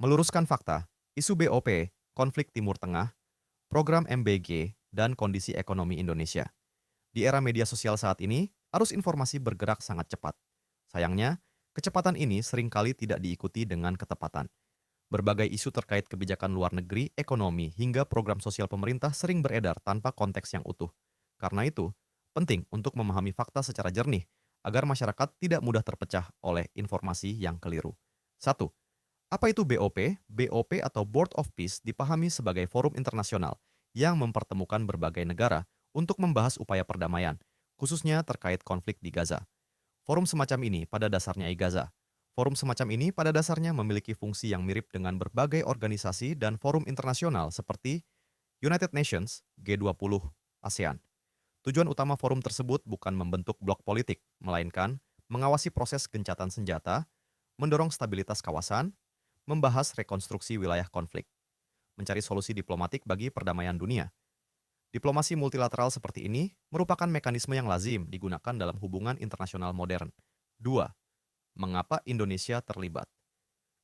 Meluruskan fakta, isu BOP, konflik Timur Tengah, program MBG, dan kondisi ekonomi Indonesia. Di era media sosial saat ini, arus informasi bergerak sangat cepat. Sayangnya, kecepatan ini seringkali tidak diikuti dengan ketepatan. Berbagai isu terkait kebijakan luar negeri, ekonomi, hingga program sosial pemerintah sering beredar tanpa konteks yang utuh. Karena itu, penting untuk memahami fakta secara jernih agar masyarakat tidak mudah terpecah oleh informasi yang keliru. 1. Apa itu BOP? BOP atau Board of Peace dipahami sebagai forum internasional yang mempertemukan berbagai negara untuk membahas upaya perdamaian, khususnya terkait konflik di Gaza. Forum semacam ini pada dasarnya Gaza. Forum semacam ini pada dasarnya memiliki fungsi yang mirip dengan berbagai organisasi dan forum internasional seperti United Nations, G20, ASEAN. Tujuan utama forum tersebut bukan membentuk blok politik, melainkan mengawasi proses gencatan senjata, mendorong stabilitas kawasan, membahas rekonstruksi wilayah konflik, mencari solusi diplomatik bagi perdamaian dunia. Diplomasi multilateral seperti ini merupakan mekanisme yang lazim digunakan dalam hubungan internasional modern. 2. Mengapa Indonesia terlibat?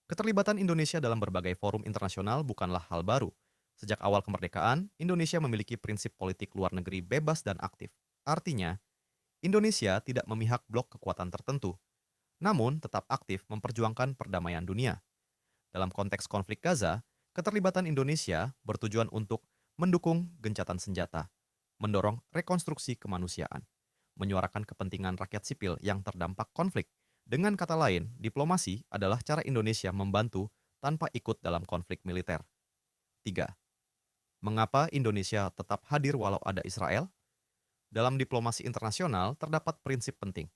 Keterlibatan Indonesia dalam berbagai forum internasional bukanlah hal baru. Sejak awal kemerdekaan, Indonesia memiliki prinsip politik luar negeri bebas dan aktif. Artinya, Indonesia tidak memihak blok kekuatan tertentu, namun tetap aktif memperjuangkan perdamaian dunia. Dalam konteks konflik Gaza, keterlibatan Indonesia bertujuan untuk mendukung gencatan senjata, mendorong rekonstruksi kemanusiaan, menyuarakan kepentingan rakyat sipil yang terdampak konflik. Dengan kata lain, diplomasi adalah cara Indonesia membantu tanpa ikut dalam konflik militer. 3. Mengapa Indonesia tetap hadir walau ada Israel? Dalam diplomasi internasional terdapat prinsip penting.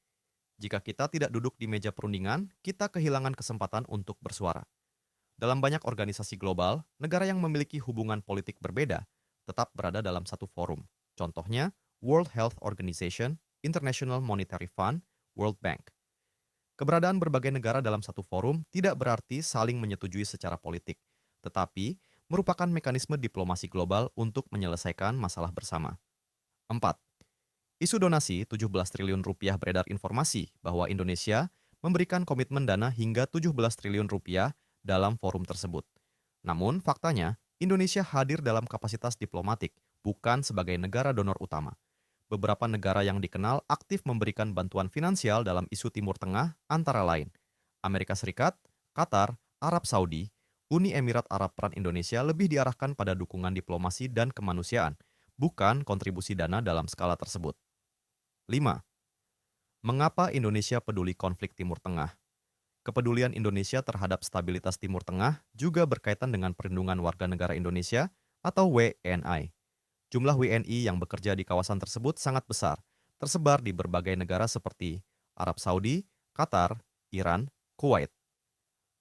Jika kita tidak duduk di meja perundingan, kita kehilangan kesempatan untuk bersuara. Dalam banyak organisasi global, negara yang memiliki hubungan politik berbeda tetap berada dalam satu forum. Contohnya, World Health Organization, International Monetary Fund, World Bank. Keberadaan berbagai negara dalam satu forum tidak berarti saling menyetujui secara politik, tetapi merupakan mekanisme diplomasi global untuk menyelesaikan masalah bersama. 4. Isu donasi 17 triliun rupiah beredar informasi bahwa Indonesia memberikan komitmen dana hingga 17 triliun rupiah dalam forum tersebut. Namun, faktanya, Indonesia hadir dalam kapasitas diplomatik, bukan sebagai negara donor utama. Beberapa negara yang dikenal aktif memberikan bantuan finansial dalam isu Timur Tengah antara lain Amerika Serikat, Qatar, Arab Saudi, Uni Emirat Arab. Peran Indonesia lebih diarahkan pada dukungan diplomasi dan kemanusiaan, bukan kontribusi dana dalam skala tersebut. 5. Mengapa Indonesia peduli konflik Timur Tengah? Kepedulian Indonesia terhadap stabilitas Timur Tengah juga berkaitan dengan perlindungan warga negara Indonesia atau WNI. Jumlah WNI yang bekerja di kawasan tersebut sangat besar, tersebar di berbagai negara seperti Arab Saudi, Qatar, Iran, Kuwait.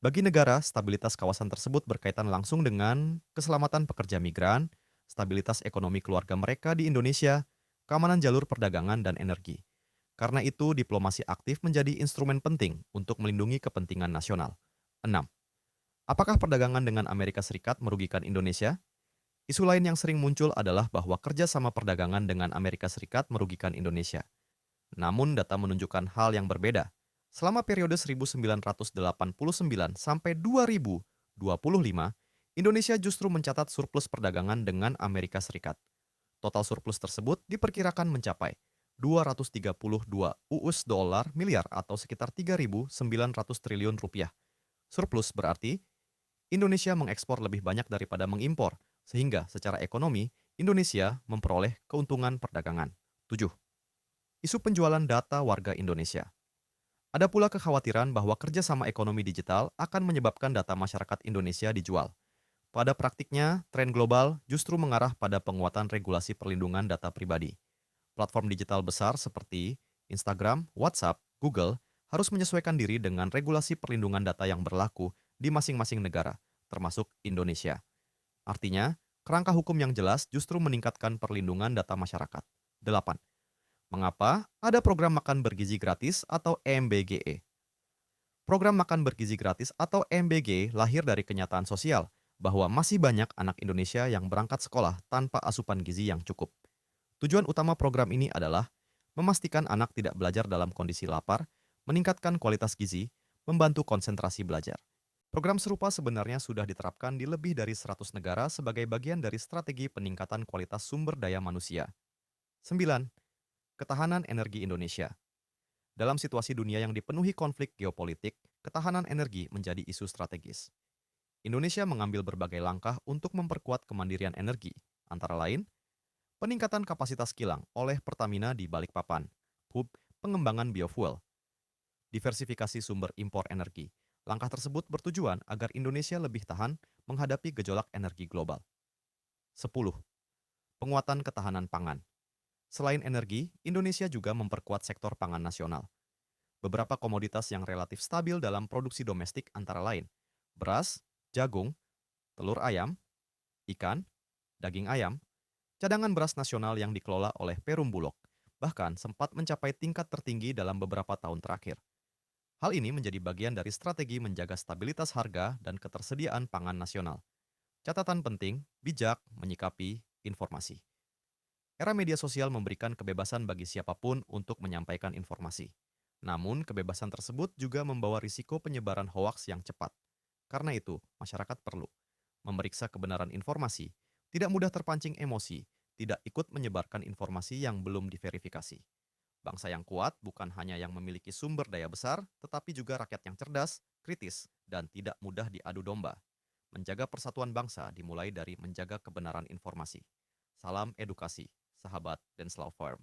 Bagi negara, stabilitas kawasan tersebut berkaitan langsung dengan keselamatan pekerja migran, stabilitas ekonomi keluarga mereka di Indonesia, keamanan jalur perdagangan dan energi. Karena itu, diplomasi aktif menjadi instrumen penting untuk melindungi kepentingan nasional. 6. Apakah perdagangan dengan Amerika Serikat merugikan Indonesia? Isu lain yang sering muncul adalah bahwa kerjasama perdagangan dengan Amerika Serikat merugikan Indonesia. Namun, data menunjukkan hal yang berbeda. Selama periode 1989 sampai 2025, Indonesia justru mencatat surplus perdagangan dengan Amerika Serikat. Total surplus tersebut diperkirakan mencapai 232 US dolar miliar atau sekitar 3.900 triliun rupiah. Surplus berarti Indonesia mengekspor lebih banyak daripada mengimpor, sehingga secara ekonomi Indonesia memperoleh keuntungan perdagangan. 7. Isu penjualan data warga Indonesia. Ada pula kekhawatiran bahwa kerjasama ekonomi digital akan menyebabkan data masyarakat Indonesia dijual. Pada praktiknya, tren global justru mengarah pada penguatan regulasi perlindungan data pribadi. Platform digital besar seperti Instagram, WhatsApp, Google harus menyesuaikan diri dengan regulasi perlindungan data yang berlaku di masing-masing negara, termasuk Indonesia. Artinya, kerangka hukum yang jelas justru meningkatkan perlindungan data masyarakat. 8. Mengapa ada program makan bergizi gratis atau MBGE? Program makan bergizi gratis atau MBG lahir dari kenyataan sosial bahwa masih banyak anak Indonesia yang berangkat sekolah tanpa asupan gizi yang cukup. Tujuan utama program ini adalah memastikan anak tidak belajar dalam kondisi lapar, meningkatkan kualitas gizi, membantu konsentrasi belajar. Program serupa sebenarnya sudah diterapkan di lebih dari 100 negara sebagai bagian dari strategi peningkatan kualitas sumber daya manusia. 9. Ketahanan energi Indonesia. Dalam situasi dunia yang dipenuhi konflik geopolitik, ketahanan energi menjadi isu strategis. Indonesia mengambil berbagai langkah untuk memperkuat kemandirian energi, antara lain, peningkatan kapasitas kilang oleh Pertamina di Balikpapan, pengembangan biofuel, diversifikasi sumber impor energi. Langkah tersebut bertujuan agar Indonesia lebih tahan menghadapi gejolak energi global. 10. Penguatan ketahanan pangan. Selain energi, Indonesia juga memperkuat sektor pangan nasional. Beberapa komoditas yang relatif stabil dalam produksi domestik antara lain beras, jagung, telur ayam, ikan, daging ayam, cadangan beras nasional yang dikelola oleh Perum Bulog, bahkan sempat mencapai tingkat tertinggi dalam beberapa tahun terakhir. Hal ini menjadi bagian dari strategi menjaga stabilitas harga dan ketersediaan pangan nasional. Catatan penting, bijak menyikapi informasi. Era media sosial memberikan kebebasan bagi siapapun untuk menyampaikan informasi. Namun, kebebasan tersebut juga membawa risiko penyebaran hoaks yang cepat. Karena itu, masyarakat perlu memeriksa kebenaran informasi, tidak mudah terpancing emosi, tidak ikut menyebarkan informasi yang belum diverifikasi. Bangsa yang kuat bukan hanya yang memiliki sumber daya besar, tetapi juga rakyat yang cerdas, kritis, dan tidak mudah diadu domba. Menjaga persatuan bangsa dimulai dari menjaga kebenaran informasi. Salam edukasi, sahabat Denslaw Farm.